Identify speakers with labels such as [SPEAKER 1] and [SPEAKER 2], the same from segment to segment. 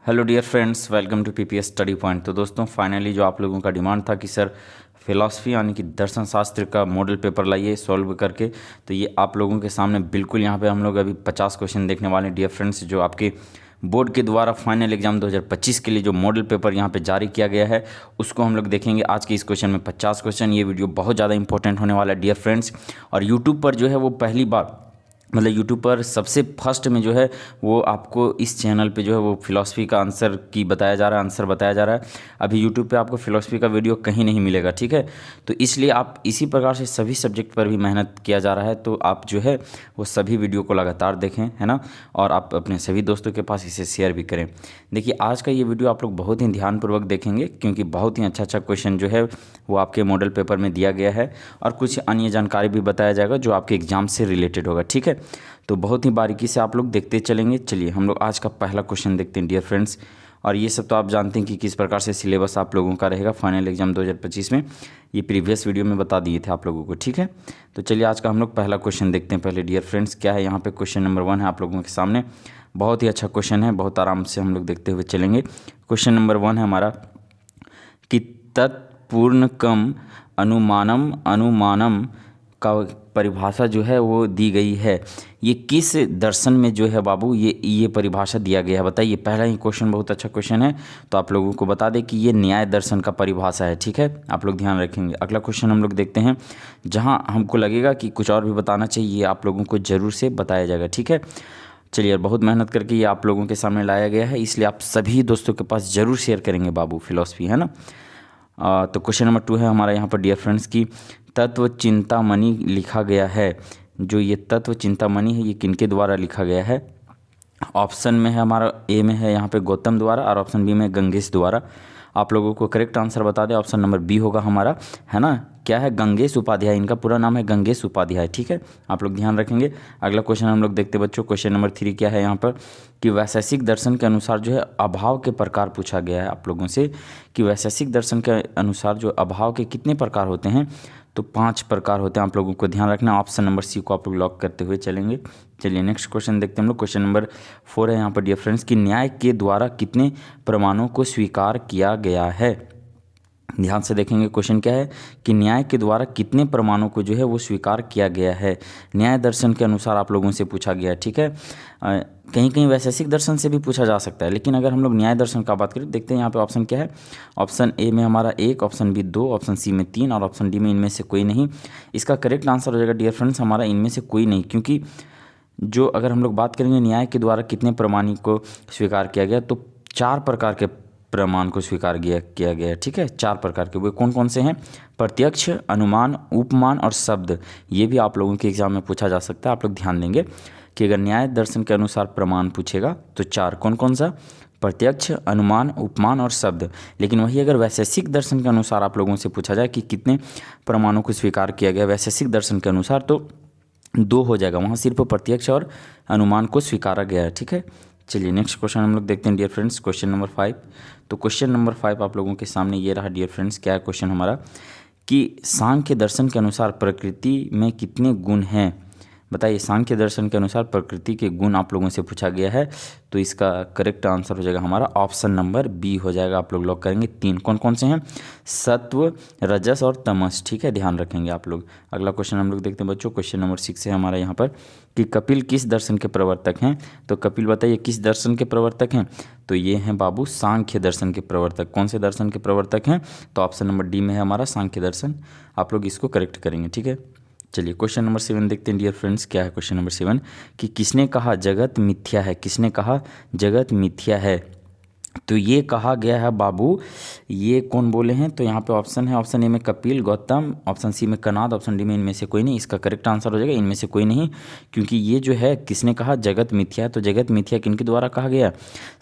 [SPEAKER 1] Hello dear friends, welcome to PPS study point. तो दोस्तों finally जो आप लोगों का डिमांड था कि सर फिलॉसफी यानी कि दर्शन शास्त्र का मॉडल पेपर लाइए सॉल्व करके, तो ये आप लोगों के सामने बिल्कुल यहाँ पे हम लोग अभी 50 क्वेश्चन देखने वाले हैं डियर फ्रेंड्स। जो आपके बोर्ड के द्वारा फाइनल एग्जाम 2025 के लिए जो मॉडल पेपर यहाँ पे जारी किया गया है उसको हम लोग देखेंगे आज के इस क्वेश्चन में 50 क्वेश्चन। ये वीडियो बहुत ज़्यादा इंपॉर्टेंट होने वाला है डियर फ्रेंड्स। और यूट्यूब पर जो है वो पहली बार मतलब यूट्यूब पर सबसे फर्स्ट में जो है वो आपको इस चैनल पे जो है वो फिलॉसफी का आंसर की बताया जा रहा है, आंसर बताया जा रहा है। अभी यूट्यूब पे आपको फिलॉसफी का वीडियो कहीं नहीं मिलेगा, ठीक है। तो इसलिए आप इसी प्रकार से सभी सब्जेक्ट पर भी मेहनत किया जा रहा है, तो आप जो है वो सभी वीडियो को लगातार देखें, है ना। और आप अपने सभी दोस्तों के पास इसे शेयर भी करें। देखिए आज का ये वीडियो आप लोग बहुत ही ध्यानपूर्वक देखेंगे क्योंकि बहुत ही अच्छा क्वेश्चन जो है वो आपके मॉडल पेपर में दिया गया है और कुछ अन्य जानकारी भी बताया जाएगा जो आपके एग्जाम से रिलेटेड होगा, ठीक है। तो बहुत ही बारीकी से आप लोग देखते चलेंगे। चलिए हम लोग आज का पहला क्वेश्चन देखते हैं डियर फ्रेंड्स। और ये सब तो आप जानते हैं कि किस प्रकार से सिलेबस आप लोगों का रहेगा फाइनल एग्जाम 2025 में, ये प्रीवियस वीडियो में बता दिए थे आप लोगों को, ठीक है। तो चलिए आज का हम लोग पहला क्वेश्चन देखते हैं। पहले डियर फ्रेंड्स क्या है यहाँ पे, क्वेश्चन नंबर 1 है आप लोगों के सामने। बहुत ही अच्छा क्वेश्चन है, बहुत आराम से हम लोग देखते हुए चलेंगे। क्वेश्चन नंबर 1 है हमारा कि तत्पूर्णकम अनुमानम का परिभाषा जो है वो दी गई है। ये किस दर्शन में जो है बाबू ये परिभाषा दिया गया है, बताइए। पहला ही क्वेश्चन बहुत अच्छा क्वेश्चन है, तो आप लोगों को बता दें कि ये न्याय दर्शन का परिभाषा है, ठीक है। आप लोग ध्यान रखेंगे। अगला क्वेश्चन हम लोग देखते हैं, जहाँ हमको लगेगा कि कुछ और भी बताना चाहिए आप लोगों को ज़रूर से बताया जाएगा, ठीक है। चलिए बहुत मेहनत करके ये आप लोगों के सामने लाया गया है, इसलिए आप सभी दोस्तों के पास ज़रूर शेयर करेंगे बाबू फिलॉसफी, है ना। तो क्वेश्चन नंबर 2 है हमारा यहाँ पर डियर फ्रेंड्स की तत्व चिंतामणि लिखा गया है। जो ये तत्व चिंतामणि है ये किनके द्वारा लिखा गया है? ऑप्शन में है हमारा ए में है यहाँ पे गौतम द्वारा और ऑप्शन बी में गंगेश द्वारा। आप लोगों को करेक्ट आंसर बता दें, ऑप्शन नंबर बी होगा हमारा, है ना। क्या है? गंगेश उपाध्याय, इनका पूरा नाम है गंगेश उपाध्याय, ठीक है। आप लोग ध्यान रखेंगे। अगला क्वेश्चन हम लोग देखते बच्चों, क्वेश्चन नंबर 3 क्या है यहाँ पर कि वैशेषिक दर्शन के अनुसार जो है अभाव के प्रकार पूछा गया है आप लोगों से कि वैशेषिक दर्शन के अनुसार जो अभाव के कितने प्रकार होते हैं? तो 5 प्रकार होते हैं, आप लोगों को ध्यान रखना। ऑप्शन नंबर सी को आप लोग लॉक करते हुए चलेंगे। चलिए नेक्स्ट क्वेश्चन देखते हैं हम लोग। क्वेश्चन नंबर 4 है यहाँ पर डियर फ्रेंड्स कि न्याय के द्वारा कितने प्रमाणों को स्वीकार किया गया है? ध्यान से देखेंगे क्वेश्चन क्या है कि न्याय के द्वारा कितने प्रमाणों को जो है वो स्वीकार किया गया है। न्याय दर्शन के अनुसार आप लोगों से पूछा गया है, ठीक है। कहीं कहीं वैशेषिक दर्शन से भी पूछा जा सकता है, लेकिन अगर हम लोग न्याय दर्शन का बात करें, देखते हैं यहाँ पे ऑप्शन क्या है। ऑप्शन ए में हमारा 1, ऑप्शन बी 2, ऑप्शन सी में 3 और ऑप्शन डी में इनमें से कोई नहीं। इसका करेक्ट आंसर हो जाएगा डियर फ्रेंड्स हमारा इनमें से कोई नहीं, क्योंकि जो अगर हम लोग बात करेंगे न्याय के द्वारा कितने प्रमाण को स्वीकार किया गया, तो 4 प्रकार के प्रमाण को स्वीकार किया गया है, ठीक है। 4 प्रकार के, वे कौन कौन से हैं? प्रत्यक्ष, अनुमान, उपमान और शब्द। ये भी आप लोगों के एग्जाम में पूछा जा सकता है। आप लोग ध्यान देंगे कि अगर न्याय दर्शन के अनुसार प्रमाण पूछेगा तो 4 कौन कौन सा? प्रत्यक्ष, अनुमान, उपमान और शब्द। लेकिन वही अगर वैशेषिक दर्शन के अनुसार आप लोगों से पूछा जाए कि कितने प्रमाणों को स्वीकार किया गया वैशेषिक दर्शन के अनुसार, तो 2 हो जाएगा। वहाँ सिर्फ प्रत्यक्ष और अनुमान को स्वीकारा गया है, ठीक है। चलिए नेक्स्ट क्वेश्चन हम लोग देखते हैं डियर फ्रेंड्स, क्वेश्चन नंबर 5। तो क्वेश्चन नंबर 5 आप लोगों के सामने ये रहा डियर फ्रेंड्स। क्या है क्वेश्चन हमारा कि सांख्य दर्शन के अनुसार प्रकृति में कितने गुण हैं? बताइए। सांख्य दर्शन के अनुसार प्रकृति के गुण आप लोगों से पूछा गया है, तो इसका करेक्ट आंसर हो जाएगा हमारा ऑप्शन नंबर बी हो जाएगा। आप लोग लॉक करेंगे। 3 कौन कौन से हैं? सत्व, रजस और तमस, ठीक है। ध्यान रखेंगे आप लोग। अगला क्वेश्चन हम लोग देखते हैं बच्चों, क्वेश्चन नंबर 6 है हमारा यहाँ पर कि कपिल किस दर्शन के प्रवर्तक हैं? तो कपिल बताइए किस दर्शन के प्रवर्तक हैं? तो ये हैं बाबू सांख्य दर्शन के प्रवर्तक। कौन से दर्शन के प्रवर्तक हैं? तो ऑप्शन नंबर डी में है हमारा सांख्य दर्शन। आप लोग इसको करेक्ट करेंगे, ठीक है। चलिए क्वेश्चन नंबर 7 देखते हैं डियर फ्रेंड्स। क्या है क्वेश्चन नंबर 7 कि किसने कहा जगत मिथ्या है? किसने कहा जगत मिथ्या है? तो ये कहा गया है बाबू, ये कौन बोले हैं? तो यहाँ पे ऑप्शन है, ऑप्शन ए में कपिल, गौतम, ऑप्शन सी में कनाद, ऑप्शन डी में इनमें से कोई नहीं। इसका करेक्ट आंसर हो जाएगा इनमें से कोई नहीं, क्योंकि ये जो है किसने कहा जगत मिथ्या है, तो जगत मिथ्या किनके द्वारा कहा गया?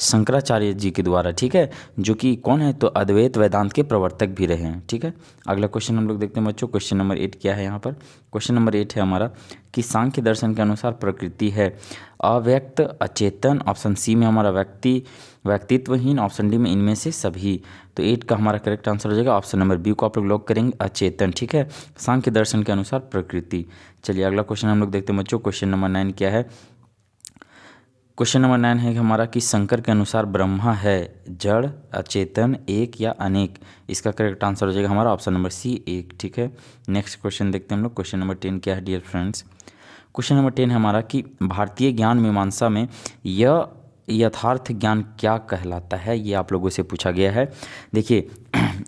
[SPEAKER 1] शंकराचार्य जी के द्वारा, ठीक है। जो कि कौन है? तो अद्वैत वेदांत के प्रवर्तक भी रहे हैं, ठीक है। अगला क्वेश्चन हम लोग देखते हैं बच्चों, क्वेश्चन नंबर 8 क्या है यहाँ पर? क्वेश्चन नंबर 8 है हमारा कि सांख्य दर्शन के अनुसार प्रकृति है अव्यक्त, अचेतन, ऑप्शन सी में हमारा व्यक्तित्वहीन, ऑप्शन डी में इनमें से सभी। तो 8 का हमारा करेक्ट आंसर हो जाएगा ऑप्शन नंबर बी को आप लोग लॉक करेंगे, अचेतन, ठीक है। सांख्य दर्शन के अनुसार प्रकृति। चलिए अगला क्वेश्चन हम लोग देखते हैं बच्चों, क्वेश्चन नंबर 9 क्या है क्वेश्चन नंबर 9 है हमारा कि शंकर के अनुसार ब्रह्मा है जड़, अचेतन, एक या अनेक। इसका करेक्ट आंसर हो जाएगा हमारा ऑप्शन नंबर सी, एक। ठीक है, नेक्स्ट क्वेश्चन देखते हैं हम लोग। क्वेश्चन नंबर 10 क्या है डियर फ्रेंड्स? क्वेश्चन नंबर 10 है हमारा कि भारतीय ज्ञान मीमांसा में यह यथार्थ ज्ञान क्या कहलाता है, ये आप लोगों से पूछा गया है। देखिए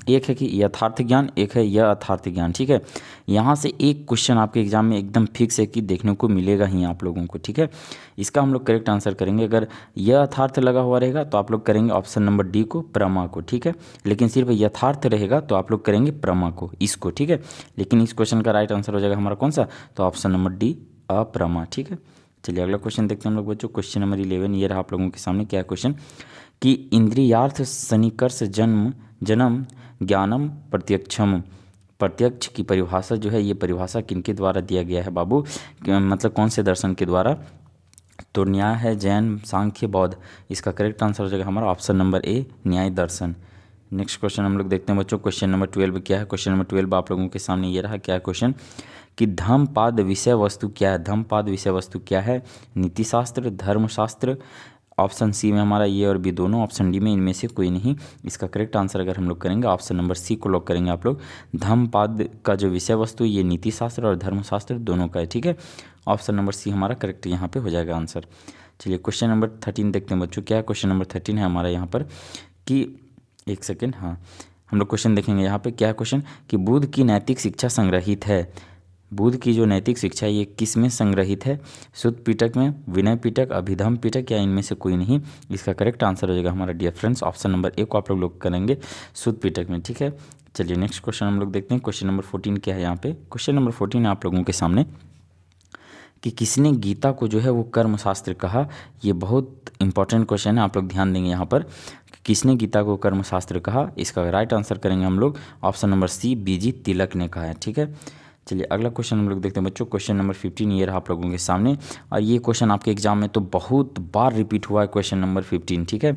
[SPEAKER 1] एक है कि यथार्थ ज्ञान, एक है यह अथार्थ ज्ञान। ठीक है, यहाँ से एक क्वेश्चन आपके एग्जाम में एकदम फिक्स है कि देखने को मिलेगा ही आप लोगों को। ठीक है, इसका हम लोग करेक्ट आंसर करेंगे। अगर यह अथार्थ लगा हुआ रहेगा तो आप लोग करेंगे ऑप्शन नंबर डी को, प्रमा को। ठीक है, लेकिन सिर्फ यथार्थ रहेगा तो आप लोग करेंगे प्रमा को, इसको। ठीक है, लेकिन इस क्वेश्चन का राइट आंसर हो जाएगा हमारा कौन सा? तो ऑप्शन नंबर डी, अप्रमा। ठीक है, चलिए अगला क्वेश्चन देखते हैं हम लोग बच्चों। क्वेश्चन नंबर 11 ये रहा आप लोगों के सामने। क्या क्वेश्चन कि इंद्रियार्थ सन्निकर्ष जन्म ज्ञानम प्रत्यक्षम, प्रत्यक्ष की परिभाषा जो है, ये परिभाषा किनके द्वारा दिया गया है बाबू? मतलब कौन से दर्शन के द्वारा? तो न्याय है, जैन, सांख्य, बौद्ध। इसका करेक्ट आंसर हो जाएगा हमारा ऑप्शन नंबर ए, न्याय दर्शन। नेक्स्ट क्वेश्चन हम लोग देखते हैं बच्चों। क्वेश्चन नंबर 12 क्या है? क्वेश्चन नंबर 12 आप लोगों के सामने ये रहा। क्या क्वेश्चन कि धम्मपाद विषय वस्तु क्या है? धम्मपाद विषय वस्तु क्या है? नीतिशास्त्र, धर्मशास्त्र। ऑप्शन सी में हमारा ये और बी दोनों, ऑप्शन डी में इनमें से कोई नहीं। इसका करेक्ट आंसर अगर हम लोग करेंगे ऑप्शन नंबर सी को लॉक करेंगे आप लोग। धम्मपाद का जो विषय वस्तु ये नीतिशास्त्र और धर्मशास्त्र दोनों का है। ठीक है, ऑप्शन नंबर सी हमारा करेक्ट यहाँ पे हो जाएगा आंसर। चलिए क्वेश्चन नंबर 13 देखते हैं बच्चों। क्या है? क्वेश्चन नंबर 13 है हमारा यहाँ पर कि एक सेकेंड, हाँ हम लोग क्वेश्चन देखेंगे यहाँ पे। क्या है क्वेश्चन कि बुद्ध की नैतिक शिक्षा संग्रहित है, बुद्ध की जो नैतिक शिक्षा है ये किस में संग्रहित है? सुत्त पिटक में, विनय पिटक, अभिधम पिटक, या इनमें से कोई नहीं? इसका करेक्ट आंसर हो जाएगा हमारा dear friends option number A को आप लोग करेंगे, सुत्त पिटक में। ठीक है, चलिए नेक्स्ट क्वेश्चन हम लोग देखते हैं। क्वेश्चन नंबर 14 क्या है यहाँ पे? क्वेश्चन नंबर 14 है आप लोगों के सामने कि किसने गीता को जो है वो कर्मशास्त्र कहा? ये बहुत इंपॉर्टेंट क्वेश्चन है, आप लोग ध्यान देंगे यहाँ पर। किसने गीता को कर्मशास्त्र कहा? इसका राइट आंसर करेंगे हम लोग ऑप्शन नंबर सी, बीजी तिलक ने कहा है। ठीक है, चलिए अगला क्वेश्चन हम लोग देखते हैं बच्चों। क्वेश्चन नंबर 15 ये रहा आप लोगों के सामने, और ये क्वेश्चन आपके एग्जाम में तो बहुत बार रिपीट हुआ है। क्वेश्चन नंबर 15 ठीक है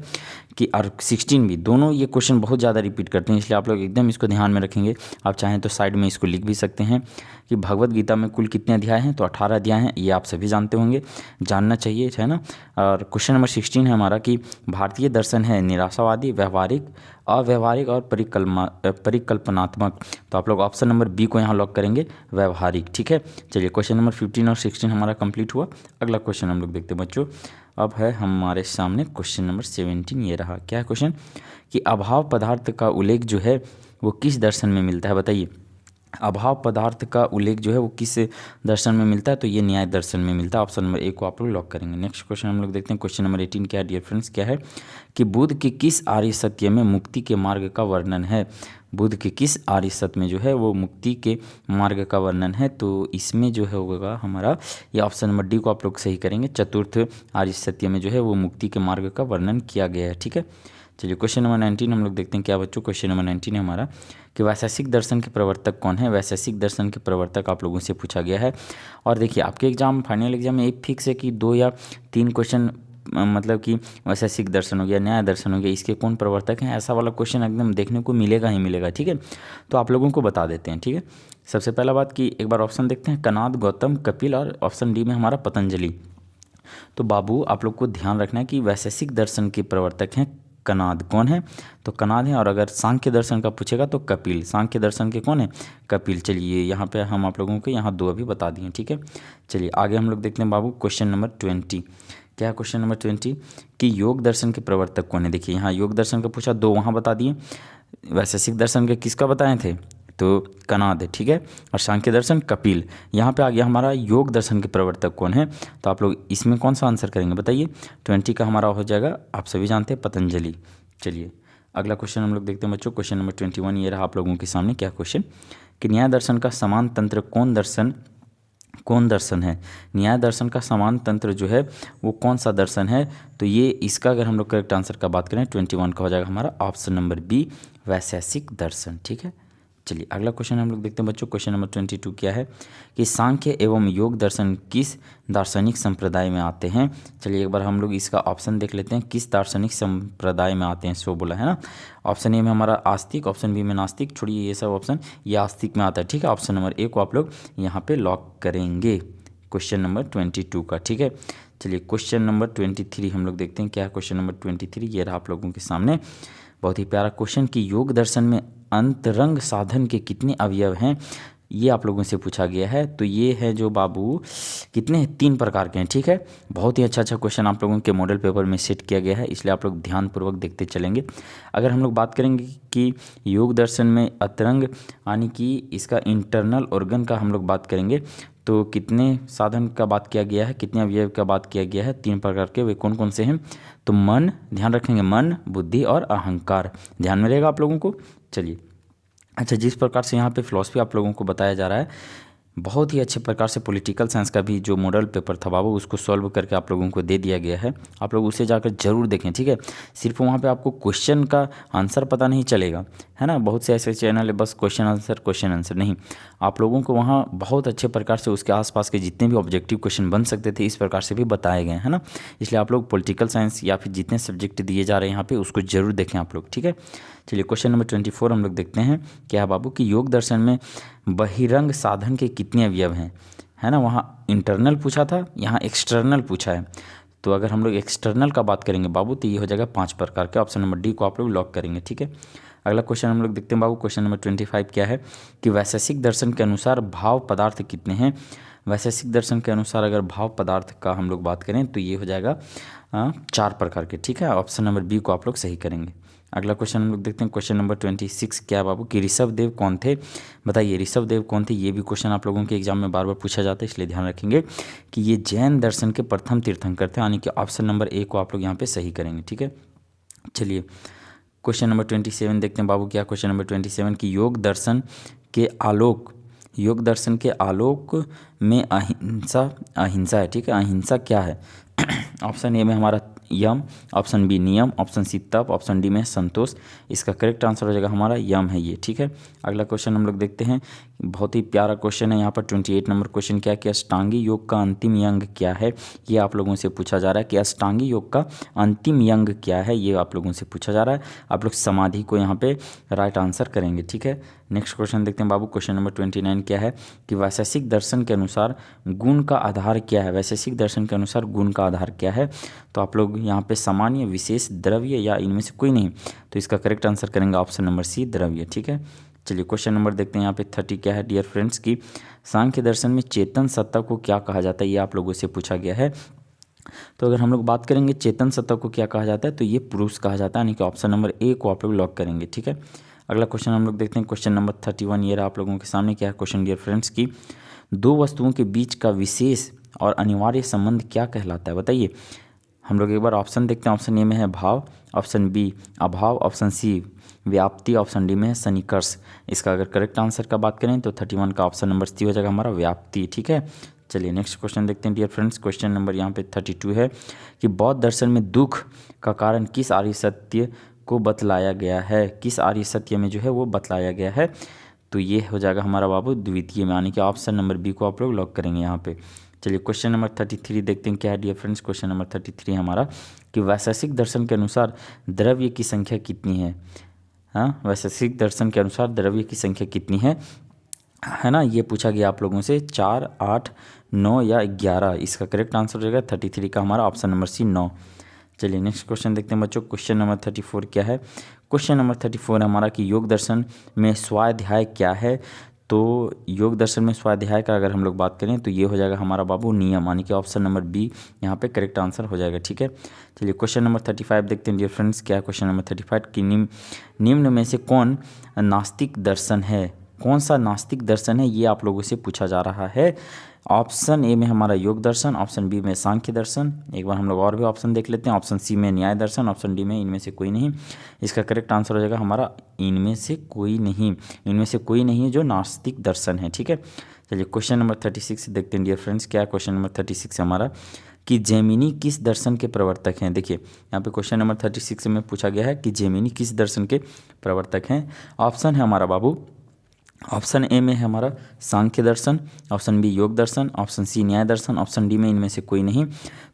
[SPEAKER 1] कि और 16 भी, दोनों ये क्वेश्चन बहुत ज़्यादा रिपीट करते हैं, इसलिए आप लोग एकदम इसको ध्यान में रखेंगे। आप चाहें तो साइड में इसको लिख भी सकते हैं कि भगवत गीता में कुल कितने अध्याय हैं? तो 18 अध्याय हैं, ये आप सभी जानते होंगे, जानना चाहिए, है ना। और क्वेश्चन नंबर 16 है हमारा कि भारतीय दर्शन है निराशावादी, व्यवहारिक, अव्यवहारिक और परिकल्पनात्मक। तो आप लोग ऑप्शन नंबर बी को यहाँ लॉक करेंगे, व्यवहारिक। ठीक है, चलिए क्वेश्चन नंबर 15 और 16 हमारा कंप्लीट हुआ। अगला क्वेश्चन हम लोग देखते हैं बच्चों। अब है हमारे सामने क्वेश्चन नंबर 17 ये रहा। क्या है क्वेश्चन कि अभाव पदार्थ का उल्लेख जो है वो किस दर्शन में मिलता है? बताइए, अभाव पदार्थ का उल्लेख जो है वो किस दर्शन में मिलता है? तो ये न्याय दर्शन में मिलता है। ऑप्शन नंबर ए को आप लोग लॉक करेंगे। नेक्स्ट क्वेश्चन हम लोग देखते हैं। क्वेश्चन नंबर 18 क्या है डियर फ्रेंड्स? क्या है कि बुद्ध के किस आर्य सत्य में मुक्ति के मार्ग का वर्णन है? बुद्ध के किस आर्य सत्य में जो है वो मुक्ति के मार्ग का वर्णन है? तो इसमें जो है होगा हमारा ये ऑप्शन नंबर डी को आप लोग सही करेंगे। चतुर्थ आर्य सत्य में जो है वो मुक्ति के मार्ग का वर्णन किया गया है। ठीक है, चलिए क्वेश्चन नंबर 19 हम लोग देखते हैं। क्या बच्चों? क्वेश्चन नंबर 19 है हमारा कि वैशेषिक दर्शन के प्रवर्तक कौन है? वैशेषिक दर्शन के प्रवर्तक आप लोगों से पूछा गया है। और देखिए आपके एग्जाम, फाइनल एग्जाम में एक फिक्स है कि 2 या 3 क्वेश्चन, मतलब कि वैशेषिक दर्शन हो गया, न्याय दर्शन हो गया, इसके कौन प्रवर्तक हैं, ऐसा वाला क्वेश्चन एकदम देखने को मिलेगा ही मिलेगा। ठीक है, तो आप लोगों को बता देते हैं। ठीक है, सबसे पहला बात कि एक बार ऑप्शन देखते हैं, कनाद, गौतम, कपिल, और ऑप्शन डी में हमारा पतंजलि। तो बाबू आप लोग को ध्यान रखना है कि वैशेषिक दर्शन के प्रवर्तक हैं कनाद। कौन है? तो कनाद है। और अगर सांख्य दर्शन का पूछेगा तो कपिल। सांख्य दर्शन के कौन है? कपिल। चलिए यहाँ पे हम आप लोगों को यहाँ 2 अभी बता दिए। ठीक है, चलिए आगे हम लोग देखते हैं बाबू क्वेश्चन नंबर 20। क्या है क्वेश्चन नंबर 20 कि योग दर्शन के प्रवर्तक कौन है? देखिए यहाँ योग दर्शन का पूछा, 2 वहाँ बता दिए। वैशेषिक दर्शन के किसका बताए थे? तो कनाद है। ठीक है, और सांख्य दर्शन कपिल। यहाँ पे आ गया हमारा योग दर्शन के प्रवर्तक कौन है? तो आप लोग इसमें कौन सा आंसर करेंगे बताइए? 20 का हमारा हो जाएगा, आप सभी जानते हैं, पतंजलि। चलिए अगला क्वेश्चन हम लोग देखते हैं बच्चों। क्वेश्चन नंबर 21 ये रहा आप लोगों के सामने। क्या क्वेश्चन कि न्याय दर्शन का समान तंत्र कौन दर्शन है? न्याय दर्शन का समान तंत्र जो है वो कौन सा दर्शन है? तो ये इसका अगर हम लोग करेक्ट आंसर का बात करें 21 का हो जाएगा हमारा ऑप्शन नंबर बी, वैशेषिक दर्शन। ठीक है, चलिए अगला क्वेश्चन हम लोग देखते हैं बच्चों। क्वेश्चन नंबर 22 क्या है कि सांख्य एवं योग दर्शन किस दार्शनिक संप्रदाय में आते हैं? चलिए एक बार हम लोग इसका ऑप्शन देख लेते हैं, किस दार्शनिक संप्रदाय में आते हैं, सो बोला है ना। ऑप्शन ए में हमारा आस्तिक, ऑप्शन बी में नास्तिक, छोड़िए ये सब ऑप्शन, ये आस्तिक में आता है। ठीक है, ऑप्शन नंबर ए को आप लोग यहाँ पे लॉक करेंगे क्वेश्चन नंबर 22 का। ठीक है, चलिए क्वेश्चन नंबर 23 हम लोग देखते हैं क्या है क्वेश्चन नंबर 23। ये रहा आप लोगों के सामने, बहुत ही प्यारा क्वेश्चन कि योग दर्शन में अंतरंग साधन के कितने अवयव हैं, ये आप लोगों से पूछा गया है। तो ये है जो बाबू कितने 3 प्रकार के हैं, ठीक है। बहुत ही अच्छा क्वेश्चन आप लोगों के मॉडल पेपर में सेट किया गया है, इसलिए आप लोग ध्यानपूर्वक देखते चलेंगे। अगर हम लोग बात करेंगे कि योग दर्शन में अंतरंग यानी कि इसका इंटरनल ऑर्गन का हम लोग बात करेंगे तो कितने साधन का बात किया गया है, कितने अवयव का बात किया गया है, 3 प्रकार के। वे कौन कौन से हैं? तो मन, ध्यान रखेंगे, मन, बुद्धि और अहंकार, ध्यान में रहेगा आप लोगों को। चलिए अच्छा, जिस प्रकार से यहाँ पे फिलॉसफी आप लोगों को बताया जा रहा है, बहुत ही अच्छे प्रकार से पॉलिटिकल साइंस का भी जो मॉडल पेपर था बाबू उसको सॉल्व करके आप लोगों को दे दिया गया है। आप लोग उसे जाकर जरूर देखें, ठीक है। सिर्फ वहाँ पे आपको क्वेश्चन का आंसर पता नहीं चलेगा, है ना। बहुत से ऐसे चैनल है बस क्वेश्चन आंसर नहीं, आप लोगों को वहाँ बहुत अच्छे प्रकार से उसके आसपास के जितने भी ऑब्जेक्टिव क्वेश्चन बन सकते थे इस प्रकार से भी बताए गए हैं, है ना। इसलिए आप लोग पॉलिटिकल साइंस या फिर जितने सब्जेक्ट दिए जा रहे हैं यहाँ पे उसको जरूर देखें आप लोग, ठीक है। चलिए क्वेश्चन नंबर 24 हम लोग देखते हैं क्या बाबू कि योग दर्शन में बहिरंग साधन के कितने अवयव हैं, है ना। वहाँ इंटरनल पूछा था, यहाँ एक्सटर्नल पूछा है। तो अगर हम लोग एक्सटर्नल का बात करेंगे बाबू तो ये हो जाएगा 5 प्रकार के। ऑप्शन नंबर डी को आप लोग लॉक करेंगे, ठीक है। अगला क्वेश्चन हम लोग देखते हैं बाबू, क्वेश्चन नंबर 25 क्या है कि वैशेषिक दर्शन के अनुसार भाव पदार्थ कितने हैं। वैशेषिक दर्शन के अनुसार अगर भाव पदार्थ का हम लोग बात करें तो ये हो जाएगा 4 प्रकार के, ठीक है। ऑप्शन नंबर बी को आप लोग सही करेंगे। अगला क्वेश्चन हम लोग देखते हैं क्वेश्चन नंबर 26 क्या है बाबू कि ऋषभ देव कौन थे। बताइए ऋषभ देव कौन थे। ये भी क्वेश्चन आप लोगों के एग्जाम में बार बार पूछा जाता है, इसलिए ध्यान रखेंगे कि ये जैन दर्शन के प्रथम तीर्थंकर थे, यानी कि ऑप्शन नंबर ए को आप लोग यहाँ पे सही करेंगे, ठीक है। चलिए क्वेश्चन नंबर 27 देखते हैं बाबू क्या क्वेश्चन नंबर 27 की योग दर्शन के आलोक में अहिंसा है, ठीक है। अहिंसा क्या है? ऑप्शन ए में हमारा यम, ऑप्शन बी नियम, ऑप्शन सी तप, ऑप्शन डी में संतोष। इसका करेक्ट आंसर हो जाएगा हमारा यम है ये, ठीक है। अगला क्वेश्चन हम लोग देखते हैं, बहुत ही प्यारा क्वेश्चन है यहाँ पर 28 नंबर क्वेश्चन क्या है कि अष्टांगी योग का अंतिम अंग क्या है। ये आप लोगों से पूछा जा रहा है कि अष्टांगी योग का अंतिम अंग क्या है, ये आप लोगों से पूछा जा रहा है। आप लोग समाधि को यहाँ पे राइट आंसर करेंगे, ठीक है। नेक्स्ट क्वेश्चन देखते हैं बाबू, क्वेश्चन नंबर 29 क्या है कि वैशेषिक दर्शन के अनुसार गुण का आधार क्या है। वैशेषिक दर्शन के अनुसार गुण का आधार क्या है? तो आप लोग यहाँ पे सामान्य, विशेष, द्रव्य या इनमें से कोई नहीं, तो इसका करेक्ट आंसर करेंगे ऑप्शन नंबर सी द्रव्य, ठीक है। चलिए क्वेश्चन नंबर देखते हैं यहाँ पे 30 क्या है डियर फ्रेंड्स की सांख्य दर्शन में चेतन सत्ता को क्या कहा जाता है, ये आप लोगों से पूछा गया है। तो अगर हम लोग बात करेंगे चेतन सत्ता को क्या कहा जाता है तो ये पुरुष कहा जाता है, यानी कि ऑप्शन नंबर ए को आप लोग लॉक करेंगे, ठीक है। अगला क्वेश्चन हम लोग देखते हैं क्वेश्चन नंबर 31 ये रहा आप लोगों के सामने क्या है क्वेश्चन डियर फ्रेंड्स की दो वस्तुओं के बीच का विशेष और अनिवार्य संबंध क्या कहलाता है। बताइए, हम लोग एक बार ऑप्शन देखते हैं। ऑप्शन ए में है भाव, ऑप्शन बी अभाव, ऑप्शन सी व्याप्ति, ऑप्शन डी में है सन्निकर्ष। इसका अगर करेक्ट आंसर का बात करें तो 31 का ऑप्शन नंबर सी हो जाएगा हमारा व्याप्ति, ठीक है। चलिए नेक्स्ट क्वेश्चन देखते हैं डियर फ्रेंड्स। क्वेश्चन नंबर यहाँ पे 32 है कि बौद्ध दर्शन में दुख का कारण किस आर्य सत्य को बतलाया गया है। किस आर्य सत्य में जो है वो बतलाया गया है, तो ये हो जाएगा हमारा बाबू द्वितीय में, यानी कि ऑप्शन नंबर बी को आप लोग लॉक करेंगे यहाँ पे। चलिए क्वेश्चन नंबर 33 देखते हैं क्या है डियर फ्रेंड्स। क्वेश्चन नंबर 33 हमारा कि वैशेषिक दर्शन के अनुसार द्रव्य की संख्या कितनी है। हाँ, वैशेषिक दर्शन के अनुसार द्रव्य की संख्या कितनी है ना, ये पूछा गया आप लोगों से 4, 8, 9 या 11। इसका करेक्ट आंसर हो जाएगा 33 का हमारा ऑप्शन नंबर सी 9। चलिए नेक्स्ट क्वेश्चन देखते हैं बच्चों। क्वेश्चन नंबर 34 क्या है। क्वेश्चन नंबर 34 हमारा कि योग दर्शन में स्वाध्याय क्या है। तो योग दर्शन में स्वाध्याय का अगर हम लोग बात करें तो ये हो जाएगा हमारा बाबू नियम, यानी कि ऑप्शन नंबर बी यहाँ पे करेक्ट आंसर हो जाएगा, ठीक है। चलिए क्वेश्चन नंबर 35 देखते हैं डियर फ्रेंड्स क्या है क्वेश्चन नंबर 35 कि निम्न में से कौन नास्तिक दर्शन है। कौन सा नास्तिक दर्शन है ये आप लोगों से पूछा जा रहा है। ऑप्शन ए में हमारा योग दर्शन, ऑप्शन बी में सांख्य दर्शन, एक बार हम लोग और भी ऑप्शन देख लेते हैं। ऑप्शन सी में न्याय दर्शन, ऑप्शन डी में इनमें से कोई नहीं। इसका करेक्ट आंसर हो जाएगा हमारा इनमें से कोई नहीं। इनमें से कोई नहीं है जो नास्तिक दर्शन है, ठीक है। चलिए क्वेश्चन नंबर 36 देखते हैं डियर फ्रेंड्स क्या है क्वेश्चन नंबर 36 हमारा कि जैमिनी किस दर्शन के प्रवर्तक हैं। देखिए यहाँ पे क्वेश्चन नंबर 36 में पूछा गया है कि जैमिनी किस दर्शन के प्रवर्तक हैं। ऑप्शन है हमारा बाबू, ऑप्शन ए में है हमारा सांख्य दर्शन, ऑप्शन बी योग दर्शन, ऑप्शन सी न्याय दर्शन, ऑप्शन डी में इनमें से कोई नहीं।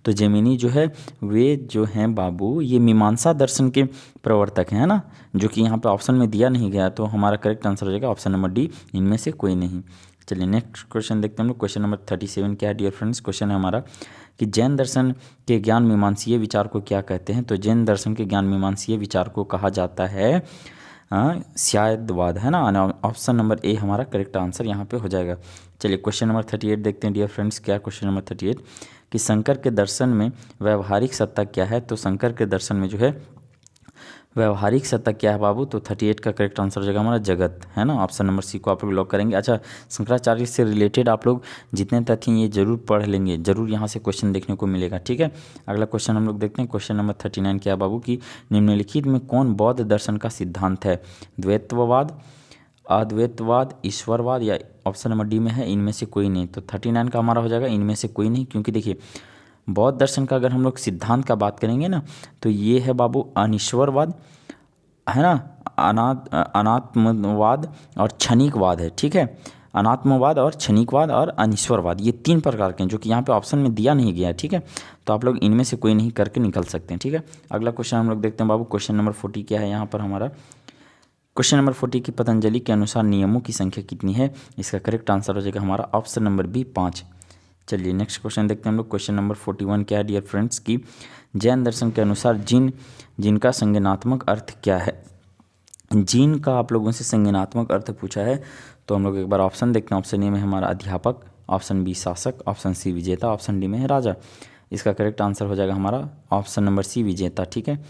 [SPEAKER 1] तो जैमिनी जो है वे जो हैं बाबू ये मीमांसा दर्शन के प्रवर्तक हैं, है ना, जो कि यहाँ पे ऑप्शन में दिया नहीं गया। तो हमारा करेक्ट आंसर हो जाएगा ऑप्शन नंबर डी इनमें से कोई नहीं। चलिए नेक्स्ट क्वेश्चन देखते हैं हम लोग। क्वेश्चन नंबर 37 क्या है डियर फ्रेंड्स। क्वेश्चन है हमारा कि जैन दर्शन के ज्ञान मीमांसीय विचार को क्या कहते हैं। तो जैन दर्शन के ज्ञान मीमांसीय विचार को कहा जाता है शायदवाद, है ना। ऑप्शन नंबर ए हमारा करेक्ट आंसर यहाँ पे हो जाएगा। चलिए क्वेश्चन नंबर 38 देखते हैं डियर फ्रेंड्स। क्या क्वेश्चन नंबर 38 कि शंकर के दर्शन में व्यवहारिक सत्ता क्या है। तो शंकर के दर्शन में जो है व्यवहारिक सत्ता क्या है बाबू। तो 38 का करेक्ट आंसर हो जाएगा हमारा जगत, है ना। ऑप्शन नंबर सी को आप लोग लॉक करेंगे। अच्छा, शंकराचार्य से रिलेटेड आप लोग जितने तथ्य हैं ये जरूर पढ़ लेंगे, जरूर यहाँ से क्वेश्चन देखने को मिलेगा, ठीक है। अगला क्वेश्चन हम लोग देखते हैं। क्वेश्चन नंबर 39 क्या है बाबू कि निम्नलिखित में कौन बौद्ध दर्शन का सिद्धांत है। द्वैतवाद, अद्वैतवाद, ईश्वरवाद या ऑप्शन नंबर डी में है इनमें से कोई नहीं। तो 39 का हमारा हो जाएगा इनमें से कोई नहीं, क्योंकि देखिए बौद्ध दर्शन का अगर हम लोग सिद्धांत का बात करेंगे ना तो ये है बाबू अनिश्वरवाद, है ना, अनात्मवाद और क्षणिकवाद है, ठीक है। अनात्मवाद और क्षणिकवाद और अनिश्वरवाद ये 3 प्रकार के हैं जो कि यहाँ पे ऑप्शन में दिया नहीं गया है, ठीक है। तो आप लोग इनमें से कोई नहीं करके निकल सकते हैं, ठीक है। अगला क्वेश्चन हम लोग देखते हैं बाबू। क्वेश्चन नंबर 40 क्या है यहाँ पर हमारा। क्वेश्चन नंबर 40 की पतंजलि के अनुसार नियमों की संख्या कितनी है। इसका करेक्ट आंसर हो जाएगा हमारा ऑप्शन नंबर बी 5। चलिए नेक्स्ट क्वेश्चन देखते हैं हम लोग। क्वेश्चन नंबर 41 क्या है डियर फ्रेंड्स की जैन दर्शन के अनुसार जिनका संज्ञानात्मक अर्थ क्या है। जीन का आप लोगों से संज्ञानात्मक अर्थ पूछा है, तो हम लोग एक बार ऑप्शन देखते हैं। ऑप्शन ए में हमारा अध्यापक, ऑप्शन बी शासक, ऑप्शन सी विजेता, ऑप्शन डी में है राजा। इसका करेक्ट आंसर हो जाएगा हमारा ऑप्शन नंबर सी विजेता, ठीक है।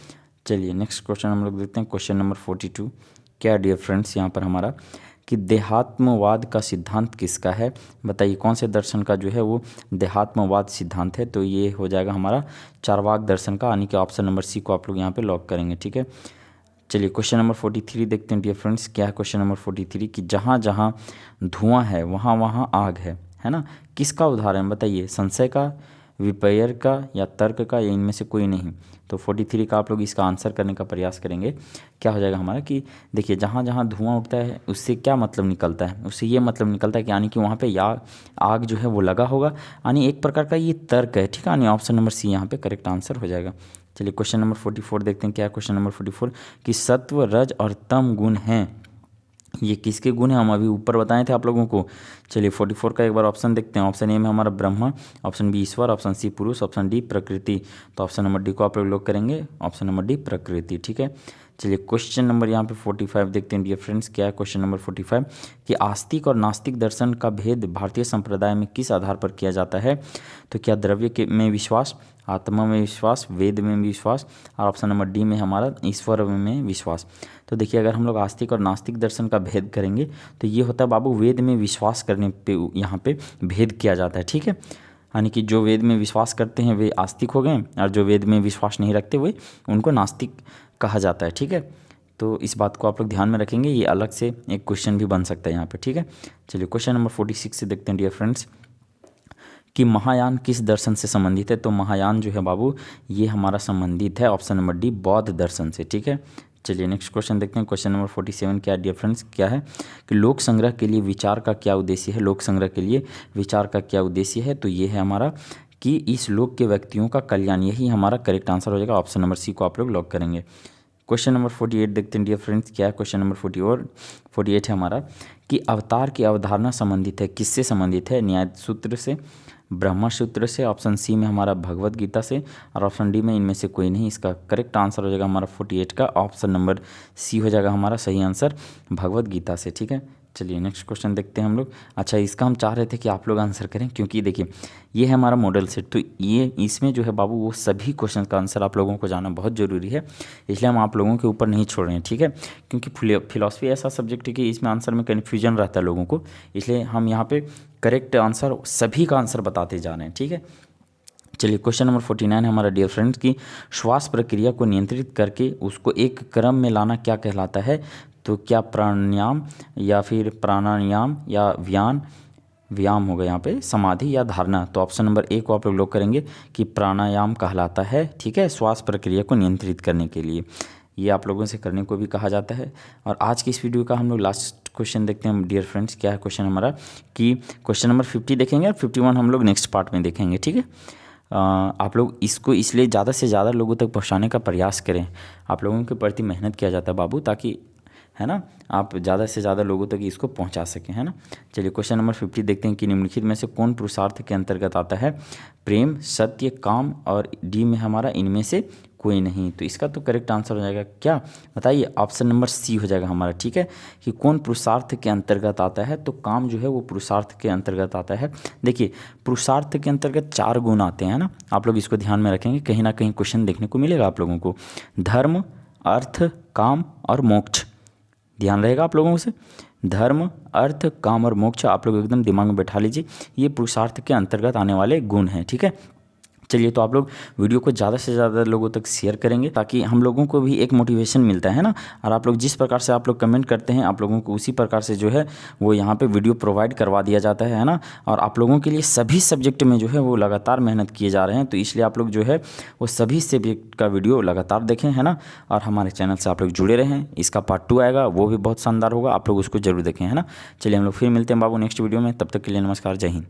[SPEAKER 1] चलिए नेक्स्ट क्वेश्चन हम लोग देखते हैं। क्वेश्चन नंबर 42 क्या डियर फ्रेंड्स यहाँ पर हमारा कि देहात्मवाद का सिद्धांत किसका है। बताइए कौन से दर्शन का जो है वो देहात्मवाद सिद्धांत है। तो ये हो जाएगा हमारा चारवाक दर्शन का, यानी कि ऑप्शन नंबर सी को आप लोग यहाँ पे लॉक करेंगे, ठीक है। चलिए क्वेश्चन नंबर 43 देखते हैं डियर फ्रेंड्स। क्या है क्वेश्चन नंबर 43 कि जहाँ जहाँ धुआं है वहाँ वहाँ आग है ना। किसका उदाहरण बताइए, संशय का, विपर्य का या तर्क का या इनमें से कोई नहीं। तो 43 का आप लोग इसका आंसर करने का प्रयास करेंगे। क्या हो जाएगा हमारा कि देखिए जहाँ जहाँ धुआं उठता है उससे क्या मतलब निकलता है, उससे ये मतलब निकलता है कि यानी कि वहाँ पे आग जो है वो लगा होगा, यानी एक प्रकार का ये तर्क है, ठीक है। यानी ऑप्शन नंबर सी यहाँ पे करेक्ट आंसर हो जाएगा। चलिए क्वेश्चन नंबर 44 देखते हैं। क्या है क्वेश्चन नंबर 44 कि सत्व, रज और तम गुण हैं, ये किसके गुण हैं हम अभी ऊपर बताए थे आप लोगों को। चलिए 44 का एक बार ऑप्शन देखते हैं। ऑप्शन ए में हमारा ब्रह्मा, ऑप्शन बी ईश्वर, ऑप्शन सी पुरुष, ऑप्शन डी प्रकृति। तो ऑप्शन नंबर डी को आप लोग करेंगे, ऑप्शन नंबर डी प्रकृति, ठीक है। चलिए क्वेश्चन नंबर यहाँ पे 45 देखते हैं डियर फ्रेंड्स। क्या है क्वेश्चन नंबर 45 कि आस्तिक और नास्तिक दर्शन का भेद भारतीय संप्रदाय में किस आधार पर किया जाता है। तो क्या द्रव्य में विश्वास, आत्मा में विश्वास, वेद में विश्वास और ऑप्शन नंबर डी में हमारा ईश्वर में विश्वास। तो देखिए अगर हम लोग आस्तिक और नास्तिक दर्शन का भेद करेंगे तो ये होता है बाबू वेद में विश्वास करने पे यहाँ पे भेद किया जाता है, ठीक है। यानी कि जो वेद में विश्वास करते हैं वे आस्तिक हो गए और जो वेद में विश्वास नहीं रखते हुए उनको नास्तिक कहा जाता है, ठीक है। तो इस बात को आप लोग ध्यान में रखेंगे, ये अलग से एक क्वेश्चन भी बन सकता है यहाँ पे, ठीक है। चलिए क्वेश्चन नंबर 46 से देखते हैं डियर फ्रेंड्स कि महायान किस दर्शन से संबंधित है। तो महायान जो है बाबू ये हमारा संबंधित है ऑप्शन नंबर डी बौद्ध दर्शन से, ठीक है। चलिए नेक्स्ट क्वेश्चन देखते हैं। क्वेश्चन नंबर 47 क्या डियर फ्रेंड्स क्या है कि लोक संग्रह के लिए विचार का क्या उद्देश्य है। लोक संग्रह के लिए विचार का क्या उद्देश्य है। तो ये है हमारा कि इस लोक के व्यक्तियों का कल्याण, यही हमारा करेक्ट आंसर हो जाएगा। ऑप्शन नंबर सी को आप लोग लॉक करेंगे। क्वेश्चन नंबर 48 देखते हैं डियर फ्रेंड्स। क्या है क्वेश्चन नंबर 48 है हमारा कि अवतार की अवधारणा संबंधित है, किससे संबंधित है। न्याय सूत्र से, ब्रह्मा सूत्र से, ऑप्शन सी में हमारा भगवत गीता से और ऑप्शन डी में इनमें से कोई नहीं। इसका करेक्ट आंसर हो जाएगा हमारा 48 का ऑप्शन नंबर सी हो जाएगा हमारा सही आंसर भगवत गीता से, ठीक है। चलिए नेक्स्ट क्वेश्चन देखते हैं हम लोग। अच्छा इसका हम चाह रहे थे कि आप लोग आंसर करें, क्योंकि देखिए ये है हमारा मॉडल सेट, तो ये इसमें जो है बाबू वो सभी क्वेश्चन का आंसर आप लोगों को जानना बहुत ज़रूरी है, इसलिए हम आप लोगों के ऊपर नहीं छोड़ रहे हैं, ठीक है। क्योंकि फिलॉसफी ऐसा सब्जेक्ट है कि इसमें आंसर में कन्फ्यूजन रहता है लोगों को, इसलिए हम यहाँ पे करेक्ट आंसर सभी का आंसर बताते जा रहे हैं, ठीक है। चलिए क्वेश्चन नंबर 49 है हमारा डियर फ्रेंड्स की श्वास प्रक्रिया को नियंत्रित करके उसको एक क्रम में लाना क्या कहलाता है। तो क्या प्राणायाम या फिर प्राणायाम या व्यायाम होगा यहाँ पे, समाधि या धारणा। तो ऑप्शन नंबर ए को आप लोग करेंगे कि प्राणायाम कहलाता है, ठीक है, श्वास प्रक्रिया को नियंत्रित करने के लिए। ये आप लोगों से करने को भी कहा जाता है। और आज की इस वीडियो का हम लोग लास्ट क्वेश्चन देखते हैं डियर फ्रेंड्स। क्या है क्वेश्चन हमारा कि क्वेश्चन नंबर 50 देखेंगे और 51 हम लोग नेक्स्ट पार्ट में देखेंगे, ठीक है। आप लोग इसको इसलिए ज़्यादा से ज़्यादा लोगों तक पहुंचाने का प्रयास करें, आप लोगों के प्रति मेहनत किया जाता है बाबू, ताकि है ना, आप ज़्यादा से ज़्यादा लोगों तक इसको पहुंचा सकें, है ना। चलिए क्वेश्चन नंबर 50 देखते हैं कि निम्नलिखित में से कौन पुरुषार्थ के अंतर्गत आता है। प्रेम, सत्य, काम और डी में हमारा इनमें से कोई नहीं। तो इसका तो करेक्ट आंसर हो जाएगा क्या, बताइए, ऑप्शन नंबर सी हो जाएगा हमारा। ठीक है, कि कौन पुरुषार्थ के अंतर्गत आता है, तो काम जो है वो पुरुषार्थ के अंतर्गत आता है। देखिए पुरुषार्थ के अंतर्गत 4 गुण आते हैं ना, आप लोग इसको ध्यान में रखेंगे, कहीं ना कहीं क्वेश्चन देखने को मिलेगा आप लोगों को। धर्म, अर्थ, काम और मोक्ष, ध्यान रहेगा आप लोगों से। धर्म, अर्थ, काम और मोक्ष आप लोग एकदम दिमाग में बैठा लीजिए, ये पुरुषार्थ के अंतर्गत आने वाले गुण हैं। ठीक है, चलिए तो आप लोग वीडियो को ज़्यादा से ज़्यादा लोगों तक शेयर करेंगे ताकि हम लोगों को भी एक मोटिवेशन मिलता है ना। और आप लोग जिस प्रकार से आप लोग कमेंट करते हैं, आप लोगों को उसी प्रकार से जो है वो यहाँ पे वीडियो प्रोवाइड करवा दिया जाता है ना। और आप लोगों के लिए सभी सब्जेक्ट में जो है वो लगातार मेहनत किए जा रहे हैं, तो इसलिए आप लोग जो है वो सभी सब्जेक्ट का वीडियो लगातार देखें, है ना। और हमारे चैनल से आप लोग जुड़े रहें, इसका पार्ट 2 आएगा, वो भी बहुत शानदार होगा, आप लोग उसको जरूर देखें, है ना। चलिए हम लोग फिर मिलते हैं बाबू नेक्स्ट वीडियो में, तब तक के लिए नमस्कार, जय हिंद।